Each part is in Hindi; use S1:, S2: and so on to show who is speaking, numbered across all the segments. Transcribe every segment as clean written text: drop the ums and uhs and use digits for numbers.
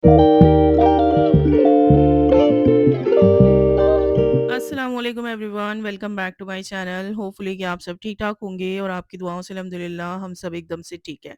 S1: अस्सलाम वालेकुम everyone, welcome back to my channel. Hopefully कि आप सब ठीक-ठाक होंगे और आपकी दुआओं से अल्हम्दुलिल्लाह हम सब एकदम से ठीक है।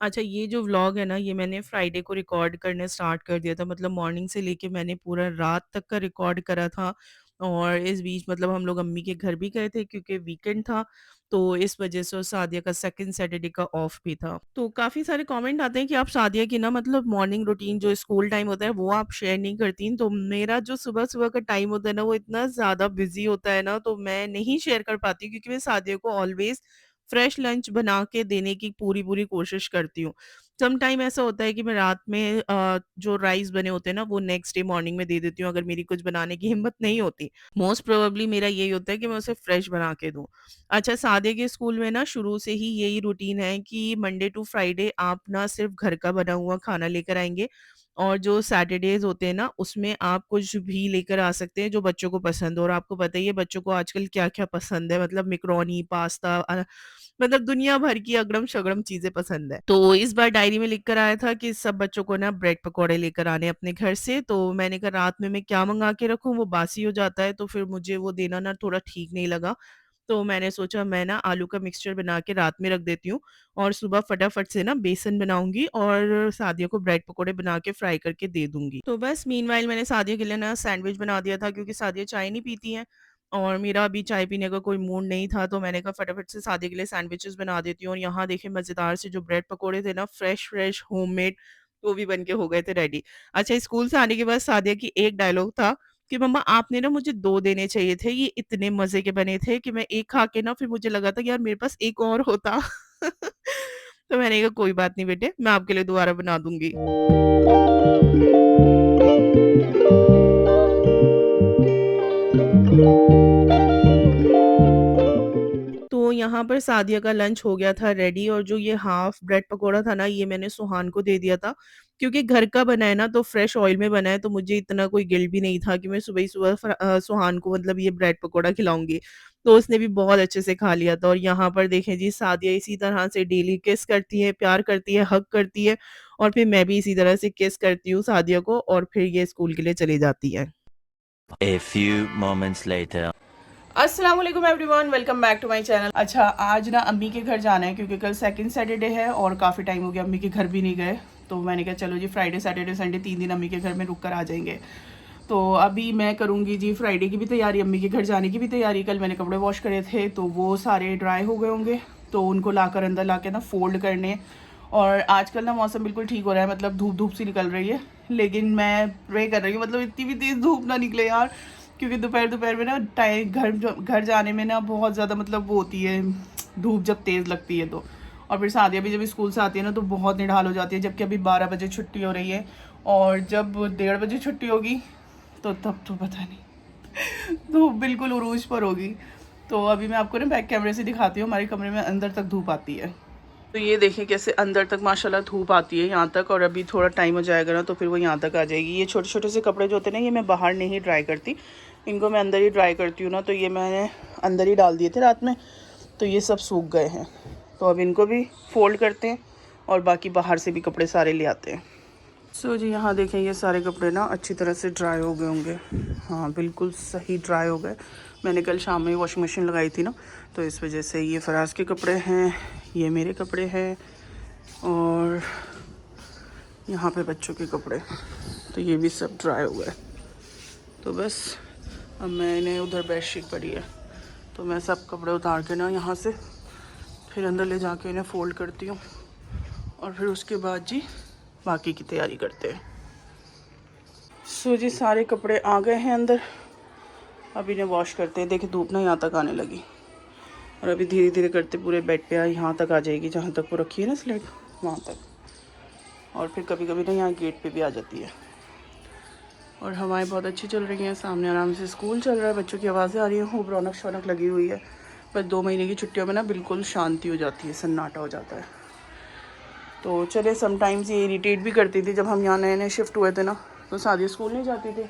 S1: अच्छा, ये जो व्लॉग है ना, ये मैंने फ्राइडे को रिकॉर्ड करना स्टार्ट कर दिया था। मतलब मॉर्निंग से लेके मैंने पूरा रात तक का रिकॉर्ड करा था और इस बीच मतलब हम लोग अम्मी के घर भी गए थे क्योंकि वीकेंड था, तो इस वजह से और सादिया का सेकंड सैटरडे का ऑफ भी था। तो काफ़ी सारे कमेंट आते हैं कि आप सादिया की ना मतलब मॉर्निंग रूटीन जो स्कूल टाइम होता है वो आप शेयर नहीं करती। तो मेरा जो सुबह-सुबह का टाइम होता है ना, वो इतना ज़्यादा बिज़ी होता है ना, तो मैं नहीं शेयर कर पाती क्योंकि मैं सादिया को ऑलवेज़ फ्रेश लंच बना के देने की पूरी-पूरी कोशिश करती हूँ। सम टाइम ऐसा होता है कि मैं रात में जो राइस बने होते हैं ना, वो नेक्स्ट डे मॉर्निंग में दे देती हूँ अगर मेरी कुछ बनाने की हिम्मत नहीं होती। मोस्ट प्रोबेबली मेरा यही होता है कि मैं उसे फ्रेश बना के दूँ। अच्छा, सादिया के स्कूल में ना शुरू से ही यही रूटीन है कि मंडे टू फ्राइडे आप ना सिर्फ़ घर का बना हुआ खाना लेकर आएँगे और जो सैटरडेज़ होते हैं ना, उसमें आप कुछ भी लेकर आ सकते हैं जो बच्चों को पसंद हो। और आपको पता ही है बच्चों को आजकल क्या-क्या पसंद है, मतलब मैकरोनी, पास्ता मतलब दुनिया भर की अगड़म-शगड़म चीज़ें पसंद है। तो इस बार डायरी में लिख कर आया था कि सब बच्चों को ना ब्रेड पकौड़े लेकर आने अपने घर से, तो मैंने कहा रात में मैं क्या मँगा के रखूँ, वो बासी हो जाता है, तो फिर मुझे वो देना ना थोड़ा ठीक नहीं लगा। तो मैंने सोचा मैं ना आलू का मिक्सचर बना के रात में रख देती हूँ और सुबह फटाफट से ना बेसन बनाऊँगी और सादिया को ब्रेड पकोड़े बना के फ्राई करके दे दूँगी। तो बस मीनव्हाइल मैंने सादिया के लिए ना सैंडविच बना दिया था क्योंकि सादिया चाय नहीं पीती हैं और मेरा अभी चाय पीने का कोई मूड नहीं था, तो मैंने कहा फटाफट से सादिया के लिए सैंडविचेस बना देती हूँ। और यहाँ देखिए मज़ेदार से जो ब्रेड पकोड़े थे ना, फ्रेश होममेड, वो भी बन के हो गए थे रेडी। अच्छा, स्कूल से आने के बाद सादिया की एक डायलॉग था कि मम्मा आपने ना मुझे 2 देने चाहिए थे, ये इतने मज़े के बने थे कि मैं एक खा के ना फिर मुझे लगा था कि यार मेरे पास एक और होता। तो मैंने कहा कोई बात नहीं बेटे, मैं आपके लिए दोबारा बना दूँगी। तो यहाँ पर सादिया का लंच हो गया था रेडी और जो ये हाफ ब्रेड पकोड़ा था ना, ये मैंने सुहान को दे दिया था। क्योंकि घर का बना है ना, तो फ्रेश ऑयल में बना है, तो मुझे इतना कोई गिल्ट भी नहीं था कि मैं सुबह ही सुबह सुहान को मतलब ये ब्रेड पकोड़ा खिलाऊँगी। तो उसने भी बहुत अच्छे से खा लिया था और यहाँ पर देखें जी, सादिया इसी तरह से डेली किस करती है, प्यार करती है, हग करती है और फिर मैं भी इसी तरह से किस करती हूँ सादिया को और फिर ये स्कूल के लिए चली जाती है।
S2: A few moments later.
S1: अस्सलाम वालेकुम everyone, welcome back to my channel. अच्छा, आज ना अम्मी के घर जाना है क्योंकि कल सेकंड सैटरडे है और काफ़ी टाइम हो गया अम्मी के घर भी नहीं गए। तो मैंने कहा चलो जी, फ्राइडे सैटरडे संडे 3 दिन अम्मी के घर में रुक कर आ जाएंगे। तो अभी मैं करूँगी जी फ्राइडे की भी तैयारी, अम्मी के घर जाने की भी तैयारी। कल मैंने कपड़े वॉश करे थे तो वो सारे ड्राई हो गए होंगे, तो उनको लाकर अंदर ला के ना फोल्ड करने। और आजकल ना मौसम बिल्कुल ठीक हो रहा है, मतलब धूप धूप सी निकल रही है, लेकिन मैं प्रे कर रही हूँ मतलब इतनी भी तेज़ धूप ना निकले यार, क्योंकि दोपहर दोपहर में ना टाइम घर जाने में ना बहुत ज़्यादा मतलब वो होती है, धूप जब तेज़ लगती है तो। और फिर सादिया भी जब स्कूल से आती है ना तो बहुत निढाल हो जाती है, जबकि अभी 12 बजे छुट्टी हो रही है और जब 1:30 बजे छुट्टी होगी तो तब तो पता नहीं, धूप बिल्कुल उरूज पर होगी। तो अभी मैं आपको ना बैक कैमरे से दिखाती हूँ, हमारे कमरे में अंदर तक धूप आती है। तो ये देखें कैसे अंदर तक माशाल्लाह धूप आती है यहाँ तक, और अभी थोड़ा टाइम हो जाएगा ना तो फिर वो यहाँ तक आ जाएगी। ये छोटे छोटे से कपड़े जो होते हैं ना, ये मैं बाहर नहीं ड्राई करती, इनको मैं अंदर ही ड्राई करती हूँ ना। तो ये मैंने अंदर ही डाल दिए थे रात में, तो ये सब सूख गए हैं। तो अब इनको भी फोल्ड करते हैं और बाकी बाहर से भी कपड़े सारे ले आते हैं। सो जी, यहाँ देखें ये सारे कपड़े ना अच्छी तरह से ड्राई हो गए होंगे। हाँ, बिल्कुल सही ड्राई हो गए। मैंने कल शाम में वॉशिंग मशीन लगाई थी ना, तो इस वजह से ये फराज के कपड़े हैं, ये मेरे कपड़े हैं और यहाँ पे बच्चों के कपड़े, तो ये भी सब ड्राई हो गए। तो बस अब मैंने उधर बेडशीट पड़ी है, तो मैं सब कपड़े उतार के ना यहाँ से फिर अंदर ले जाके इन्हें फ़ोल्ड करती हूँ और फिर उसके बाद जी बाकी की तैयारी करते हैं। सो जी, सारे कपड़े आ गए हैं अंदर, अब इन्हें वॉश करते हैं। देखिए धूप ना यहाँ तक आने लगी और अभी धीरे धीरे करते पूरे बेड पे यहाँ तक आ जाएगी, जहाँ तक वो रखी है ना स्लेट, वहाँ तक। और फिर कभी कभी ना यहाँ गेट पे भी आ जाती है। और हवाएं बहुत अच्छी चल रही हैं, सामने आराम से स्कूल चल रहा है, बच्चों की आवाज़ें आ रही हैं, खूब रौनक शौनक लगी हुई है। बस 2 महीने की छुट्टियों में ना बिल्कुल शांति हो जाती है, सन्नाटा हो जाता है। तो चले, समटाइम्स ये इरीटेट भी करती थी जब हम यहाँ नए नए शिफ्ट हुए थे ना, तो सादिया स्कूल नहीं जाती थी,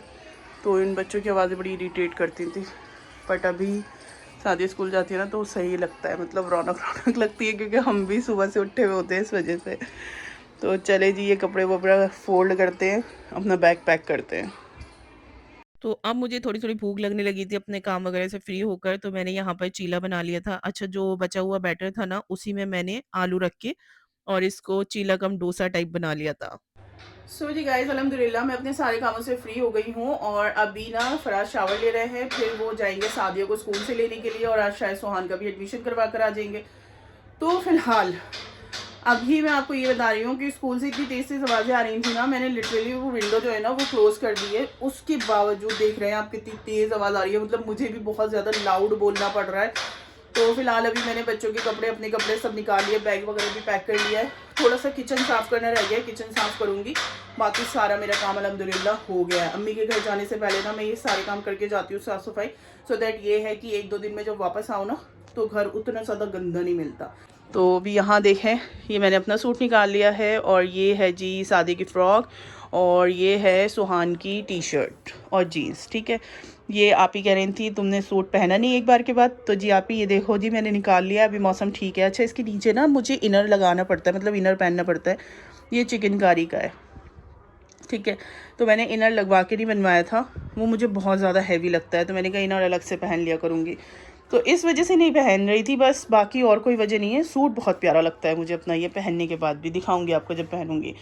S1: तो इन बच्चों की आवाज़ें बड़ी इरीटेट करती थी। बट अभी सादिया स्कूल जाती है ना तो सही लगता है, मतलब रौनक रौनक लगती है, क्योंकि हम भी सुबह से उठे हुए होते हैं इस वजह से। तो चले जी, ये कपड़े वपड़े फोल्ड करते हैं, अपना बैग पैक करते हैं। तो अब मुझे थोड़ी-थोड़ी भूख लगने लगी थी अपने काम वगैरह से फ्री होकर, तो मैंने यहाँ पर चीला बना लिया था। अच्छा, जो बचा हुआ बैटर था ना, उसी में मैंने आलू रख के और इसको चीला कम डोसा टाइप बना लिया था। सो जी गाइस, अल्हम्दुलिल्लाह मैं अपने सारे कामों से फ्री हो गई हूँ और अभी ना फराज शावर ले रहे हैं, फिर वो जाएंगे सादिया को स्कूल से लेने के लिए और आज शायद सुहान का भी एडमिशन करवा कर आ जाएंगे। तो फिलहाल अभी मैं आपको ये बता रही हूँ कि स्कूल से इतनी तेज़ तेज़ आवाज़ें आ रही थी ना, मैंने लिटरली वो विंडो जो है ना वो क्लोज़ कर दी है। उसके बावजूद देख रहे हैं आप कितनी तेज़ आवाज़ आ रही है, मतलब मुझे भी बहुत ज़्यादा लाउड बोलना पड़ रहा है। तो फिलहाल अभी मैंने बच्चों के कपड़े, अपने कपड़े सब निकाल लिए, बैग वगैरह भी पैक कर लिया है। थोड़ा सा किचन साफ़ करना रह गया है, किचन साफ़ करूँगी, बाकी सारा मेरा काम अल्हम्दुलिल्लाह हो गया है। अम्मी के घर जाने से पहले ना मैं ये सारे काम करके जाती हूँ, साफ़ सफाई, सो दैट ये है कि 1-2 दिन में जब वापस आओ ना तो घर उतना ज़्यादा गंदा नहीं मिलता। तो अभी यहाँ देखें, ये मैंने अपना सूट निकाल लिया है और ये है जी सादी की फ़्रॉक और ये है सुहान की टी शर्ट और जीन्स। ठीक है, ये आप ही कह रही थी तुमने सूट पहना नहीं एक बार के बाद, तो जी आप ही ये देखो जी मैंने निकाल लिया। अभी मौसम ठीक है। अच्छा, इसके नीचे ना मुझे इनर लगाना पड़ता है, मतलब इनर पहनना पड़ता है। ये चिकनकारी का है, ठीक है, तो मैंने इनर लगवा के नहीं बनवाया था, वो मुझे बहुत ज़्यादा हैवी लगता है, तो मैंने कहा इनर अलग से पहन लिया करूँगी, तो इस वजह से नहीं पहन रही थी बस, बाकी और कोई वजह नहीं है। सूट बहुत प्यारा लगता है मुझे अपना, ये पहनने के बाद भी दिखाऊंगी आपको जब पहनूंगी।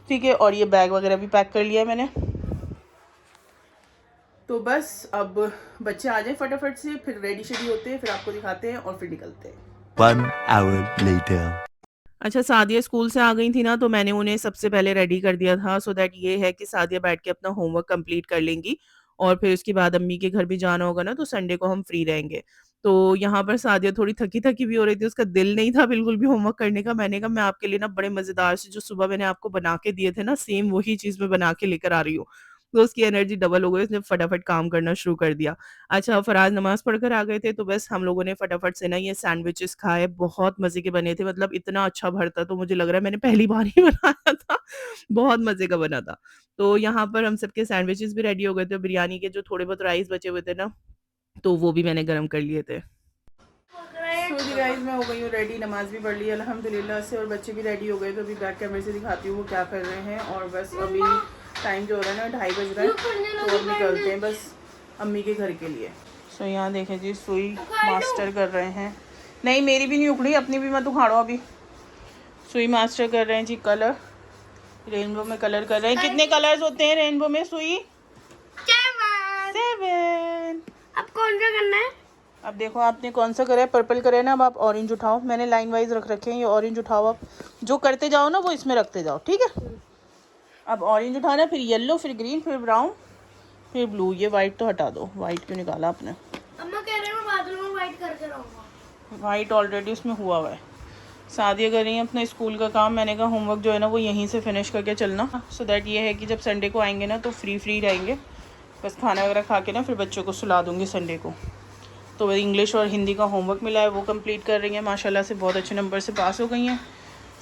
S1: ठीक है, और ये बैग वगैरह भी पैक कर लिया है मैंने। तो बस अब बच्चे आ जाए फटाफट से, फिर रेडी शेडी होते हैं, फिर आपको दिखाते हैं और फिर निकलते हैं।
S2: 1 hour later.
S1: अच्छा, सादिया स्कूल से आ गई थी ना, तो मैंने उन्हें सबसे पहले रेडी कर दिया था, सो दैट ये है कि सादिया बैठ के अपना होमवर्क कंप्लीट कर लेंगी और फिर उसके बाद अम्मी के घर भी जाना होगा ना, तो संडे को हम फ्री रहेंगे। तो यहाँ पर सादिया थोड़ी थकी-थकी भी हो रही थी, उसका दिल नहीं था बिल्कुल भी होमवर्क करने का। मैंने कहा मैं आपके लिए ना बड़े मज़ेदार से जो सुबह मैंने आपको बना के दिए थे ना, सेम वही चीज़ मैं बना के लेकर आ रही हूँ। तो उसकी एनर्जी डबल हो गई, उसने फटाफट काम करना शुरू कर दिया। अच्छा, फराज नमाज़ पढ़कर आ गए थे, तो बस हम लोगों ने फटाफट से ना ये सैंडविचेस खाए, बहुत मज़े के बने थे, मतलब इतना अच्छा भरता तो मुझे लग रहा है मैंने पहली बार ही बनाया था, बहुत मज़े का बना था। तो यहाँ पर हम सबके सैंडविचेस भी रेडी हो गए थे, बिरयानी के जो थोड़े बहुत राइस बचे हुए थे ना, तो वो भी मैंने गरम कर लिए थे। तो जी गाइस, मैं हो गई हूँ रेडी, नमाज़ भी पढ़ ली अल्हम्दुलिल्लाह से और बच्चे भी रेडी हो गए, तो अभी बैक कैमरे से दिखाती हूँ वो क्या कर रहे हैं। और बस अभी टाइम जो हो रहा है ना 2:30 बज रहा है, तो अब निकलते हैं बस अम्मी के घर के लिए। सो यहाँ देखें जी, सुई मास्टर कर रहे हैं, नहीं मेरी भी नहीं उखड़ी, अपनी भी मत उखाड़ो। अभी सुई मास्टर कर रहे हैं जी कलर, रेनबो में कलर कर रहे हैं। कितने कलर्स होते हैं रेनबो में सुई? 7।
S3: अब कौन सा करना है?
S1: अब देखो आपने कौन सा करा है, पर्पल करा है ना, अब आप ऑरेंज उठाओ, मैंने लाइन वाइज रख रखे हैं, ये ऑरेंज उठाओ, आप जो करते जाओ ना वो इसमें रखते जाओ, ठीक है। अब ऑरेंज उठाना, फिर येलो, फिर ग्रीन, फिर ब्राउन, फिर ब्लू। ये वाइट तो हटा दो, वाइट क्यों निकाला आपने?
S3: अम्मा कह रहे हैं मैं बादल में व्हाइट करके रहूंगा।
S1: वाइट ऑलरेडी उसमें हुआ हुआ है। सादिया कर रही है अपने स्कूल का काम, मैंने कहा होमवर्क जो है ना वो यहीं से फिनिश करके चलना, सो दैट ये है कि जब संडे को आएंगे ना तो फ्री रहेंगे, बस खाना वगैरह खा के ना फिर बच्चों को सुला दूँगी संडे को। तो इंग्लिश और हिंदी का होमवर्क मिला है, वो कंप्लीट कर रही हैं, माशाल्लाह से बहुत अच्छे नंबर से पास हो गई हैं,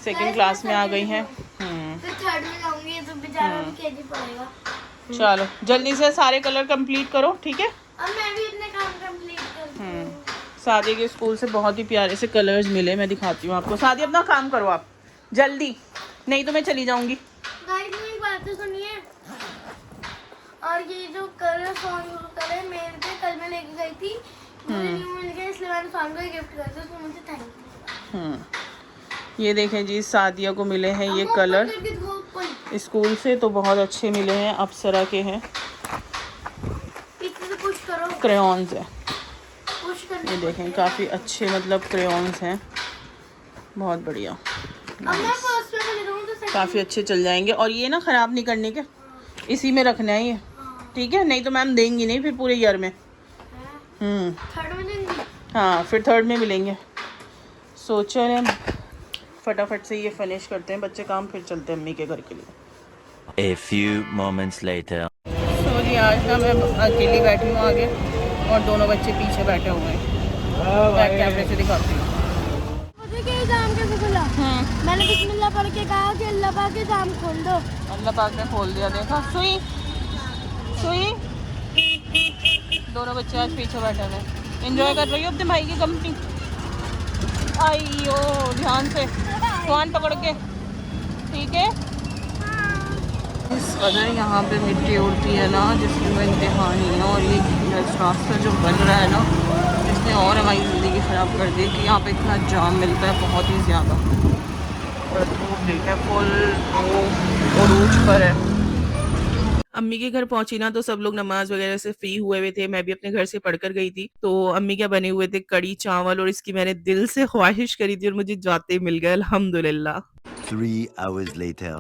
S1: 2nd क्लास में आ गई हैं।
S3: फिर 3rd में जाऊंगी तो बेचारा भी केजी पड़ेगा।
S1: चलो जल्दी से सारे कलर कंप्लीट करो, ठीक है।
S3: अब मैं भी अपने काम कंप्लीट करती हूँ।
S1: सादिया के स्कूल से बहुत ही प्यारे से कलर्स मिले, मैं दिखाती हूँ आपको। सादिया अपना काम करो आप जल्दी, नहीं तो मैं चली जाऊँगी।
S3: गाइस मेरी बात तो सुनिए, और ये जो कलर सॉन्ग कलर मेरे पे कल मैं लेके गई थी, मुझे न्यू मिल गया, इसलिए मैंने सॉन्ग को गिफ्ट कर दिया, तो मुझे थैंक यू।
S1: ये देखें जी, सादिया को मिले हैं ये कलर स्कूल से, तो बहुत अच्छे मिले हैं, अप्सरा के हैं,
S3: पीछे से पुश करो,
S1: क्रेयॉन्स है,
S3: पुश करना।
S1: ये देखें काफ़ी अच्छे मतलब क्रेयॉन्स हैं, बहुत बढ़िया,
S3: अब मैं फर्स्ट में ले दूँगी तो second
S1: काफ़ी अच्छे चल जाएंगे। और ये ना ख़राब नहीं करने के, इसी में रखना है ये, ठीक है, नहीं तो मैम देंगी नहीं फिर पूरे ईयर में।
S3: 3rd में देंगी।
S1: हाँ, फिर 3rd में मिलेंगे। सोचा है फटाफट से ये फिनिश करते हैं बच्चे काम, फिर चलते हैं अम्मी के घर के लिए।
S2: A few moments later.
S1: तो जी आज ना मैं अकेली बैठी हूँ आगे और दोनों बच्चे पीछे बैठे हुए हैं, बैक कैमरे से दिखाती हूँ।
S3: मुझे क्या एग्जाम कैसे खुला? मैंने बिस्मिल्लाह पढ़ के कहा कि अल्लाह पाक एग्जाम खोल दो।
S1: अल्लाह पाक ने खोल दिया, देखा सुई सुई। दोनों बच्चे आज पीछे बैठे हुए, एंजॉय कर रही हो अपने भाई की कंपनी। आइयो ध्यान से, स्वान पकड़ के, ठीक है। इस कदर यहाँ पे मिट्टी उड़ती है ना जिसकी वो इंतहा नहीं है। और ये रास्ता जो बन रहा है ना इसने और हमारी ज़िंदगी ख़राब कर दी कि यहाँ पे इतना जाम मिलता है बहुत ही ज़्यादा। और धूप देखा फुल उरूज पर है। अम्मी के घर पहुंची ना तो सब लोग नमाज वगैरह से फ्री हुए थे। मैं भी अपने घर से पढ़कर गई थी। तो अम्मी क्या बने हुए थे कड़ी चावल और इसकी मैंने दिल से ख्वाहिश करी थी और मुझे जाते ही मिल गया अल्हम्दुलिल्लाह।
S2: 3 hours later.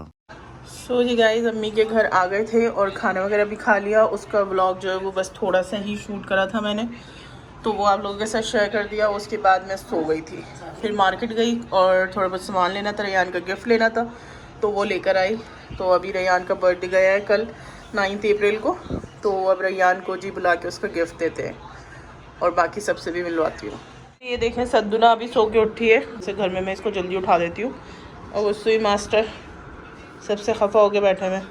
S1: सो जी गाइस अम्मी के घर आ गए थे और खाना वगैरह भी खा लिया। उसका व्लॉग जो है वो बस थोड़ा सा ही शूट करा था मैंने, तो वो आप लोगों के साथ शेयर कर दिया। उसके बाद मैं सो गई थी। फिर मार्केट गई और थोड़ा बहुत सामान लेना था, रेयान का गिफ्ट लेना था तो वो लेकर आई। तो अभी रेयान का बर्थडे गया है कल 9 अप्रैल को, तो अब रेयान को जी बुला के उसका गिफ्ट देते हैं और बाकी सबसे भी मिलवाती हूँ। ये देखें सद्दुना अभी सो के उठी है। इसे घर में मैं इसको जल्दी उठा देती हूँ। और वो सुई मास्टर सबसे खफा होके बैठे हैं।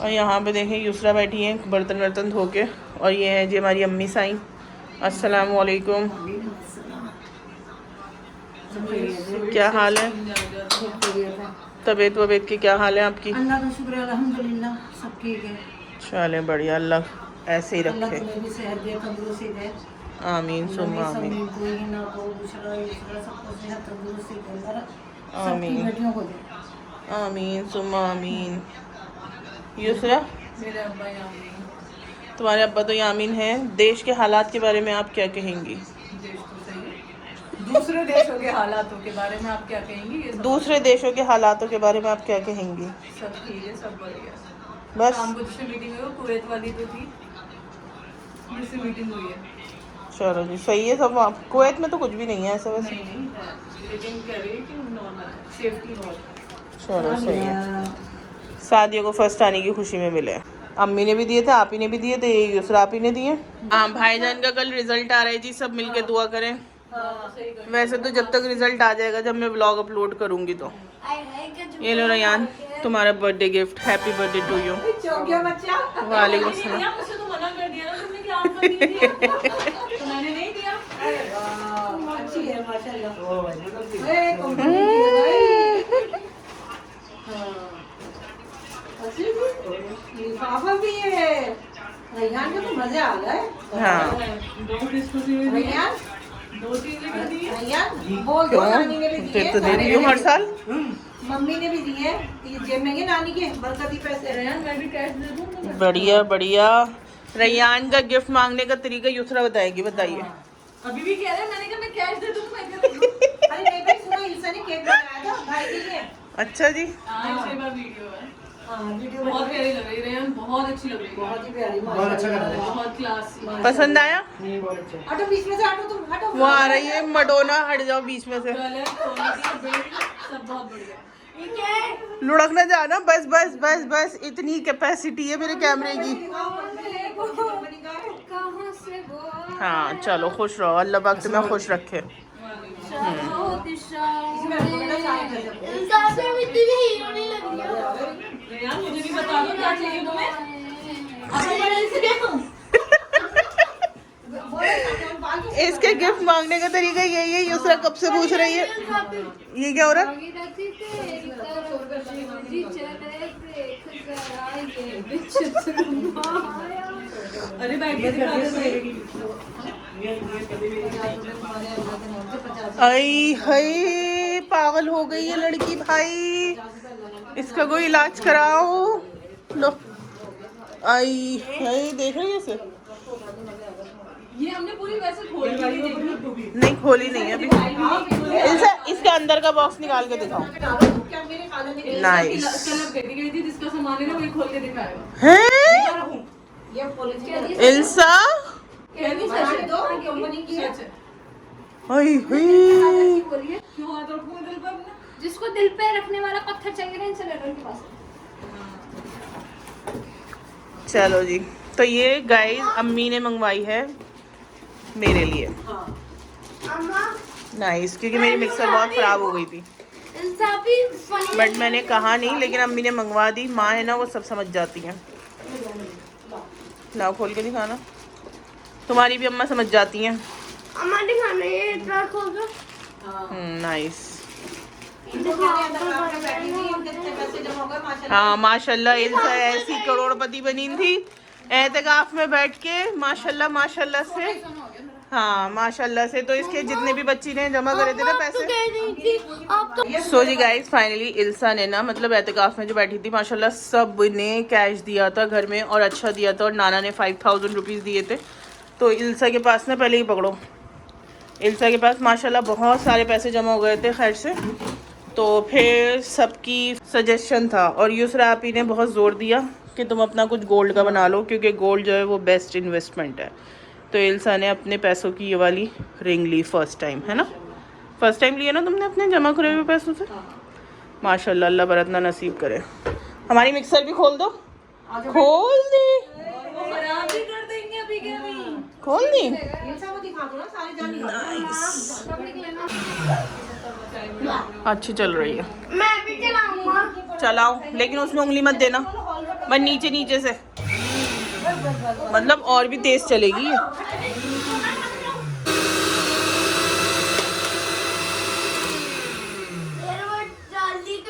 S1: और यहाँ पे देखें युसरा बैठी हैं बर्तन वर्तन धो के। और ये है जी हमारी अम्मी साईं। अस्सलाम वालेकुम। क्या हाल है? तबीयत वबीयत की क्या हाल है आपकी?
S4: अल्लाह का शुक्र है, अल्हम्दुलिल्लाह सब ठीक है।
S1: चले बढ़िया, अल्लाह ऐसे ही
S4: अल्लाह
S1: रखे।
S4: तुम्हें भी सेहत दे, तंदुरुस्ती दे।
S1: आमीन सुम्मा आमीन।
S4: कोई ना को दूसरा दूसरा सबको सेहत तंदुरुस्ती दे अल्लाह, सबकी
S1: आमीन
S4: बेटियों को दे।
S1: आमीन सुम्मा आमीन। युसरा
S4: मेरे अब्बा यामीन।
S1: तुम्हारे अब्बा तो यामीन हैं। देश के हालात के बारे में आप क्या कहेंगी?
S4: देश तो सही है। दूसरे देशों के हालातों के बारे में आप क्या कहेंगी? ये सब
S1: दूसरे देशों के हालातों के बारे में आप क्या कहेंगी?
S4: सब ठीक है, सब बढ़िया।
S1: बस
S4: शाम को जिससे मीटिंग हुई वो कुवैत वाली तो थी जिससे मीटिंग हुई है।
S1: चलो जी सही है सब। आप कुवैत में तो कुछ भी नहीं है ऐसा वैसे।
S4: नहीं नहीं है, लेकिन कह रही है कि नॉर्मल है, सेफ्टी बहुत है।
S1: चलो सही है। शादियों को फर्स्ट आने की खुशी में मिले। अम्मी ने भी दिए थे, आप ही ने भी दिए थे, युसरा आप ही ने दिए। हाँ भाईजान का कल रिजल्ट आ रहा है जी, सब मिलके दुआ करें। वैसे तो जब तक रिजल्ट आ जाएगा जब मैं व्लॉग अपलोड करूंगी तो। ये लो रेयान तुम्हारा birthday gift, happy birthday to you. वालेकुम सलाम।
S4: मुझसे तो मना कर दिया ना तुमने कि आप नहीं दिया। तो मैंने नहीं दिया। अच्छी है माशाल्लाह। ए कंपनी की है भाई। अच्छी भी लिफाफा भी है। रेयान के तो मजे आ गए।
S1: हाँ
S4: रेयान 2-3 लिख दी है। रेयान बोल दो,
S1: क्यों?
S4: नानी ने भी दी
S1: फिर तो
S4: है,
S1: दे रही हूँ हर साल।
S4: मम्मी ने भी दिए हैं। ये जेब में है नानी के बरकती पैसे। रेयान मैं भी कैश दे दूँ।
S1: बढ़िया बढ़िया। रेयान का गिफ्ट मांगने का तरीका युसरा बताएगी, बताइए।
S4: अभी भी कह रहे हैं, मैंने कहा मैं कैश दे दूँ तो मैं क्या दूँ? अरे नहीं भाई सुनो, इल्सा ने केक बनाया था भाई के लिए।
S1: अच्छा जी
S4: वीडियो है। हाँ वीडियो बहुत प्यारी लग रही है रेयान, बहुत अच्छी लग रही है। बहुत ही प्यारी, बहुत अच्छा कर रहा है, बहुत क्लास।
S1: पसंद आया?
S4: हटो बीच में से, हटो तुम, हटो।
S1: वो आ रही है मडोना, हट जाओ बीच में से।
S4: कलर क्वालिटी बिल्ड सब बहुत बढ़िया है।
S1: लुढ़क ना जाना, बस बस बस बस, इतनी कैपेसिटी है मेरे कैमरे की।
S3: कहाँ से वो
S1: हाँ चलो खुश रहो, अल्लाह पाक तुम्हें खुश रखे।
S4: रेयान मुझे भी बता दो क्या चाहिए तुम्हें।
S1: इसके गिफ्ट मांगने का तरीका यही है। युसरा कब से पूछ रही है ये क्या हो रहा है?
S4: अरे बैठ के दिखा दे।
S1: आई हाय पागल हो गई है लड़की भाई, इसका कोई इलाज कराओ। लो आई हाय, देख रही है इसे?
S4: ये हमने पूरी वैसे खोल के नहीं देखी।
S1: नहीं खोली नहीं है अभी। इसका अंदर का बॉक्स निकाल के दिखाओ। नाइस
S4: कल गई थी जिसका सामान है ना वही खोल के दिखाएगा।
S1: हैं? इल्सा
S4: कंपनी की है।
S1: आई हाय,
S4: क्यों हाथ रखूं दिल पर अपना?
S3: जिसको दिल पे रखने वाला पत्थर चाहिए ना इंसुलेटर के पास।
S1: चलो जी। तो ये गाइस अम्मी ने मंगवाई है मेरे लिए। नाइस, क्योंकि मेरी मिक्सर बहुत ख़राब हो गई थी बट मैंने कहा नहीं, लेकिन अम्मी ने मंगवा दी। माँ है ना वो सब समझ जाती हैं। ना खोल के दिखाना, तुम्हारी भी अम्मा समझ जाती हैं।
S3: अम्मा दिखाना ये इतना खोल दो।
S1: नाइस। हाँ माशाल्लाह इल्सा ऐसी करोड़पति बनी थी एहतिकाफ में बैठ के, माशाल्लाह माशाल्लाह से। हाँ माशाल्लाह से। तो इसके जितने भी बच्ची ने जमा करे थे ना पैसे। सो जी गाइस फाइनली इल्सा ने ना मतलब एहतिकाफ में जो बैठी थी माशाल्लाह सब ने कैश दिया था घर में, और अच्छा दिया था। और नाना ने 5000 रुपीज़ दिए थे। तो इल्सा के पास ना पहले ही पकड़ो, इल्सा के पास माशाल्लाह बहुत सारे पैसे जमा हो गए थे खैर से। तो फिर सबकी सजेशन था, और युसरा आपी ने बहुत ज़ोर दिया कि तुम अपना कुछ गोल्ड का बना लो, क्योंकि गोल्ड जो है वो बेस्ट इन्वेस्टमेंट है। तो इल्सा ने अपने पैसों की ये वाली रिंग ली फर्स्ट टाइम, है ना? फर्स्ट टाइम लिया ना तुमने अपने जमा करे हुए पैसों से? माशाल्लाह, अल्लाह बरतना नसीब करे। हमारी मिक्सर भी खोल दो। खोल दी, खोल दी। अच्छी चल रही है।
S3: मैं भी चलाऊंगा।
S1: चलाओ, लेकिन उसमें उंगली मत देना, बस नीचे नीचे से, मतलब और भी तेज चलेगी।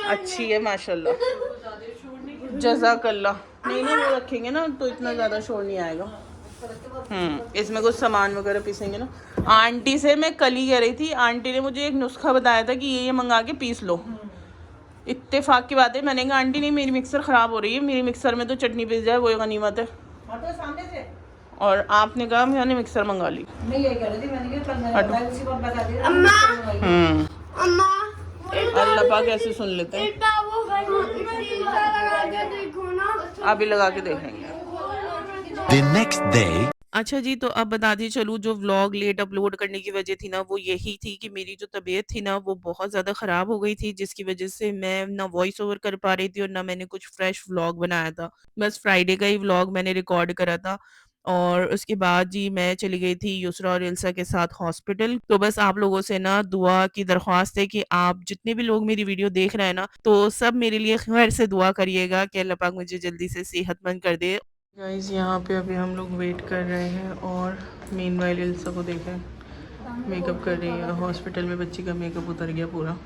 S1: अच्छी है माशाल्लाह, जज़ाकल्लाह। नहीं नहीं वो रखेंगे ना तो इतना ज़्यादा शोर नहीं आएगा। इसमें कुछ सामान वगैरह पीसेंगे ना। आंटी से मैं कल ही कह रही थी, आंटी ने मुझे एक नुस्खा बताया था कि ये मंगा के पीस लो। इत्तेफाक की बात है, मैंने कहा आंटी नहीं मेरी मिक्सर ख़राब हो रही है, मेरी मिक्सर में तो चटनी पीस जाए वो गनीमत है। और आपने कहा मैंने मिक्सर मंगा ली। अल्लाह पाक ऐसे सुन लेते हैं। अभी लगा के देखेंगे।
S2: The next day.
S1: अच्छा जी, तो अब बताती चलूँ जो व्लॉग लेट अपलोड करने की वजह थी ना वो यही थी कि मेरी जो तबीयत थी ना वो बहुत ज़्यादा ख़राब हो गई थी, जिसकी वजह से मैं ना वॉइस ओवर कर पा रही थी और ना मैंने कुछ फ्रेश व्लॉग बनाया था। बस फ्राइडे का ही व्लॉग मैंने रिकॉर्ड करा था, और उसके बाद जी मैं चली गई थी युसरा और इल्सा के साथ हॉस्पिटल। तो बस आप लोगों से ना दुआ की दरख्वास्त है कि आप जितने भी लोग मेरी वीडियो देख रहे हैं ना, तो सब मेरे लिए खैर से दुआ करिएगा कि अल्लाह पाक मुझे जल्दी से सेहतमंद कर दे। गाइस यहाँ पे अभी हम लोग वेट कर रहे हैं, और मीनवाइल इल्सा को देखें मेकअप कर रही है। हॉस्पिटल में बच्ची का मेकअप उतर गया पूरा।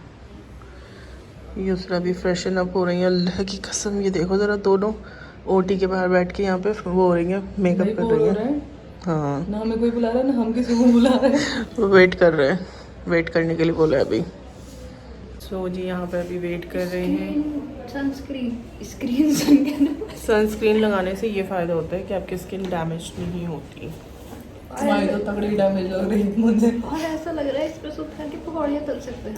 S1: युसरा भी फ्रेशन अप हो रही है। अल्लाह की कसम ये देखो ज़रा, दोनों ओटी के बाहर बैठ के यहाँ पे वो हो रही है, मेकअप कर रही है। हाँ
S4: ना हमें कोई बुला रहा है ना हम किसी को बुला रहे हैं।
S1: वेट कर रहे हैं, वेट करने के लिए बोला है अभी। सो जी यहाँ पे अभी वेट कर रहे हैं। सनस्क्रीन लगाने से ये फ़ायदा होता है कि आपकी स्किन डैमेज नहीं होती।
S4: हमारी तो तगड़ी डैमेज लग रही है मुझे।
S3: और ऐसा लग रहा है इस पे सूख करके पकौड़ियाँ तल सकते हैं।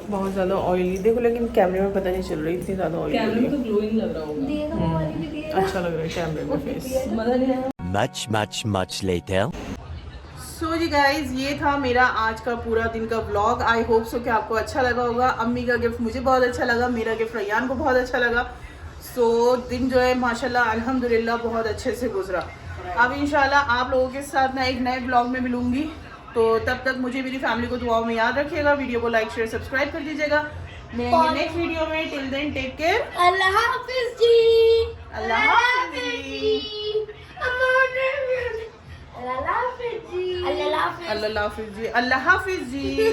S1: बहुत ज़्यादा ऑयली देखो, लेकिन कैमरे में पता नहीं चल रही इतनी ज़्यादा ऑयली।
S4: कैमरे में तो ग्लोइंग लग रहा होगा।
S3: दिए तो हमारी भी दिए।
S1: अच्छा लग रहा है कैमरे में फेस।
S4: मजा नहीं आया।
S2: Much later.
S1: सो जी गाइज ये था मेरा आज का पूरा दिन का व्लॉग। आई होप सो कि आपको अच्छा लगा होगा। अम्मी का गिफ्ट मुझे बहुत अच्छा लगा, मेरा गिफ्ट रैयान को बहुत अच्छा लगा। सो दिन जो है माशाल्लाह अल्हम्दुलिल्लाह बहुत अच्छे से गुजरा। अब इंशाल्लाह आप लोगों के साथ ना एक नए ब्लॉग में मिलूंगी, तो तब तक मुझे मेरी फैमिली को दुआओं में याद रखिएगा। वीडियो को लाइक शेयर सब्सक्राइब कर दीजिएगा। नेक्स्ट वीडियो में, टिल देन टेक केयर।
S3: अल्लाह हाफिज जी।
S1: अल्लाह हाफिज जी।
S3: अल्लाह हाफिज जी।
S1: अल्लाह हाफिज जी। अल्लाह हाफिज जी।